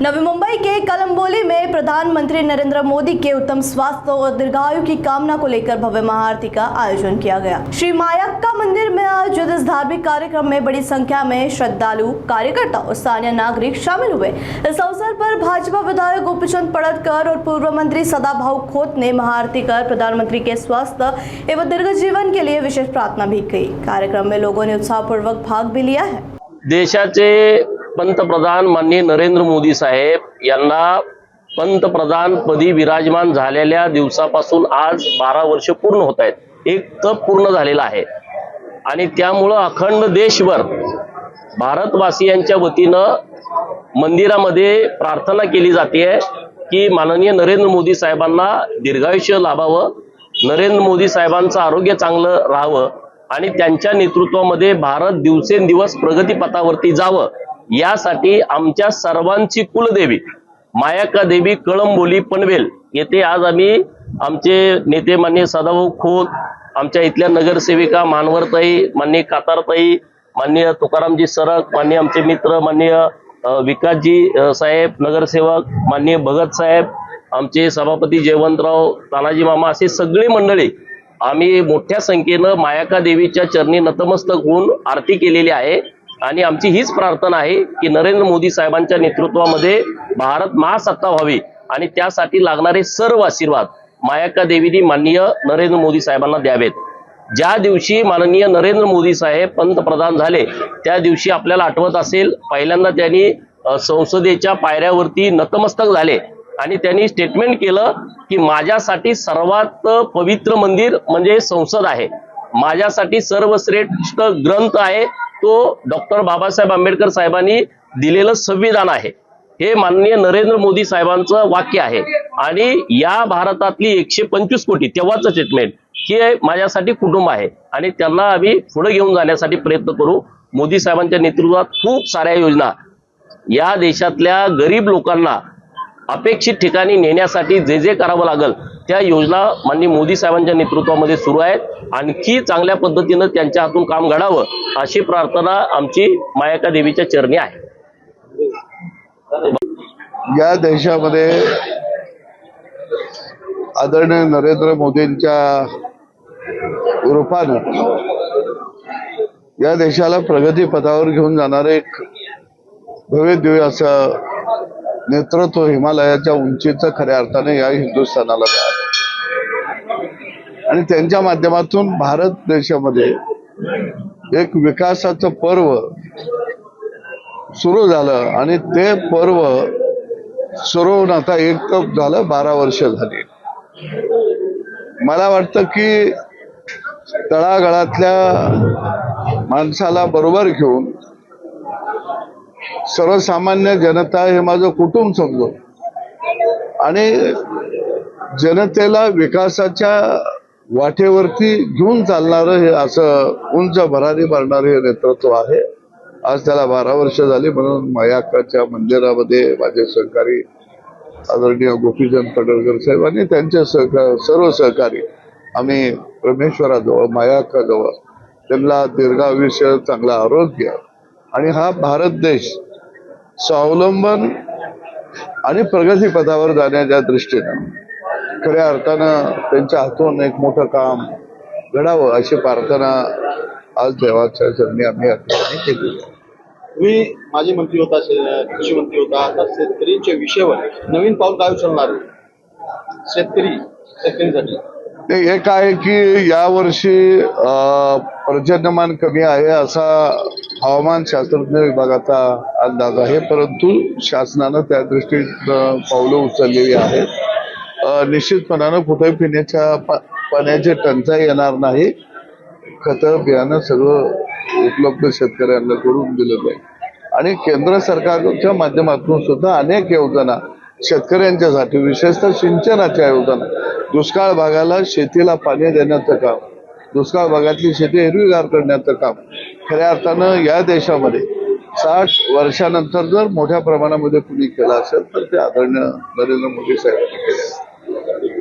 नवी मुंबई के कलंबोली में प्रधानमंत्री नरेंद्र मोदी के उत्तम स्वास्थ्य और दीर्घायु की कामना को लेकर भव्य महाआरती का आयोजन किया गया। श्री मायक्का मंदिर में आयोजित इस धार्मिक कार्यक्रम में बड़ी संख्या में श्रद्धालु, कार्यकर्ता और स्थानीय नागरिक शामिल हुए। इस अवसर पर भाजपा विधायक गोपीचंद पड़तकर और पूर्व मंत्री सदाभाऊ खोत ने महाआरती कर प्रधानमंत्री के स्वास्थ्य एवं दीर्घ जीवन के लिए विशेष प्रार्थना भी की। कार्यक्रम में लोगों ने उत्साहपूर्वक भाग भी लिया है। देशाचे पंतप्रधान माननीय नरेंद्र मोदी साहेब यांना पंतप्रधान पदी विराजमान झालेल्या दिवसापासून आज 12 वर्ष पूर्ण होत आहेत। एक तप पूर्ण झालेला आहे आणि त्यामुळे अखंड देशभर भारतवासियांच्या वतीनं मंदिरामध्ये प्रार्थना केली जाते की माननीय नरेंद्र मोदी साहेबांना दीर्घायुष्य लाभावं, नरेंद्र मोदी साहेबांचं आरोग्य चांगलं राहावं आणि त्यांच्या नेतृत्वामध्ये भारत दिवसेंदिवस प्रगतीपथावरती जावं यासाठी आमच्या सर्वांची कुलदेवी मायक्का देवी कळंबोली पनवेल येथे आज आम्ही आमचे नेते माननीय सदाभाऊ खोत, आमच्या इथल्या नगरसेविका मानवरताई, माननीय कातारताई, माननीय तुकारामजी सरक, माननीय आमचे मित्र माननीय विकासजी साहेब नगरसेवक, माननीय भगत साहेब, आमचे सभापती जयवंतराव, तानाजी मामा असे सगळी मंडळी आम्ही मोठ्या संख्येनं मायक्का देवीच्या चरणी नतमस्तक होऊन आरती केलेली आहे आणि आमची हीच प्रार्थना आहे की नरेंद्र मोदी साहेबांच्या नेतृत्वामध्ये भारत महासत्ता व्हावी आणि त्यासाठी लागणारे सर्व आशीर्वाद मायक्का देवीनी माननीय नरेंद्र मोदी साहेबांना द्यावेत। ज्या दिवशी माननीय नरेंद्र मोदी साहेब पंतप्रधान झाले त्या दिवशी आपल्याला आठवत असेल पहिल्यांदा त्यांनी संसदेच्या पायऱ्यावरती नतमस्तक झाले आणि त्यांनी स्टेटमेंट केलं की माझ्यासाठी सर्वात पवित्र मंदिर म्हणजे संसद आहे, माझ्यासाठी सर्वश्रेष्ठ ग्रंथ आहे तो डॉक्टर बाबासाहेब आंबेडकर साहेबांनी दिलेलं संविधान आहे। हे माननीय नरेंद्र मोदी साहेबांचं वाक्य आहे आणि या भारतातली 125 कोटी तेव्हाचं स्टेटमेंट हे माझ्यासाठी कुटुंब आहे आणि त्यांना आम्ही पुढे घेऊन जाण्यासाठी प्रयत्न करू। मोदी साहेबांच्या नेतृत्वात खूप साऱ्या योजना या देशातल्या गरीब लोकांना अपेक्षित ठिकाणी नेण्यासाठी जे जे करावं लागेल त्या योजना माननीय मोदी साहेबांच्या नेतृत्वामध्ये सुरू आहेत। आणखी चांगल्या पद्धतीने त्यांच्या हातून काम घडावं अशी प्रार्थना आमची मायक्का देवीच्या चरणी आहे। या देशामध्ये आदरणीय नरेंद्र मोदींच्या रूपानं या देशाला प्रगती पथावर घेऊन जाणारे एक भव्य दिव्य असं नेतृत्व हिमालयाच्या उंचीचं खऱ्या अर्थाने या हिंदुस्थानाला मिळालं आणि त्यांच्या माध्यमातून भारत देशामध्ये एक विकासाचं पर्व सुरू झालं आणि ते पर्व सुरू होऊन आता एक तप झालं, 12 वर्ष झाली। मला वाटतं की तळागाळातल्या माणसाला बरोबर घेऊन सर्वसामान्य जनता हे माझं कुटुंब समजून आणि जनतेला विकासाच्या वाटेवरती घेऊन चालणारं हे असं उंच भरारी मारणारे हे नेतृत्व आहे। आज त्याला 12 वर्ष झाली म्हणून मायक्काच्या मंदिरामध्ये माझे सहकारी आदरणीय गोपीचंद पडळकर साहेब आणि त्यांचे सर्व सहकारी आम्ही परमेश्वराजवळ मायक्काजवळ त्यांना दीर्घायुष्य, चांगलं आरोग्य आणि हा भारत देश स्वावलंबन आणि प्रगतीपथावर जाण्याच्या दृष्टीनं खऱ्या अर्थानं त्यांच्या हातून एक मोठं काम घडावं अशी प्रार्थना आज देवाच्या चरणी आम्ही केली। तुम्ही माजी मंत्री होता, कृषी मंत्री होता, आता शेतकऱ्यांच्या विषयावर नवीन पाऊल काय उचलणार शेतकऱ्यांसाठी? एक आहे की यावर्षी पर्जन्यमान कमी आहे असा हवामान शास्त्रज्ञ विभागाचा अंदाज आहे, परंतु शासनानं त्या दृष्टीनं पावलं उचललेली आहेत। निश्चितपणानं कुठेही पिण्याच्या पाण्याची टंचाई येणार नाही, खतं बियाणं सगळं उपलब्ध शेतकऱ्यांना करून दिलं जाईल आणि केंद्र सरकारच्या माध्यमातून सुद्धा अनेक योजना शेतकऱ्यांच्यासाठी विशेषतः सिंचनाच्या योजना, दुष्काळ भागाला शेतीला पाणी देण्याचं काम, दुष्काळ भागातली शेती हिरवीगार करण्याचं काम खऱ्या अर्थानं या देशामध्ये 60 वर्षानंतर जर मोठ्या प्रमाणामध्ये कुणी केलं असेल तर ते आदरणीय नरेंद्र मोदी साहेबांनी केलं।